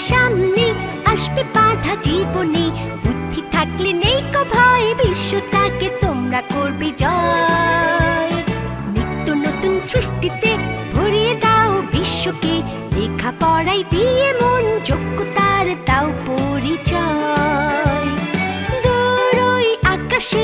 সামনে, আসবে বাধা জীবনে। বুদ্ধি থাকলে নেই কো ভয়, বিশ্বটাকে তোমরা করবে জয়। নিত্য নতুন সৃষ্টিতে ভরিয়ে দাও বিশ্বকে, লেখাপড়ায় দিয়ে মন, যোগ্যতার দাও পরিচয়। দূর ওই আকাশে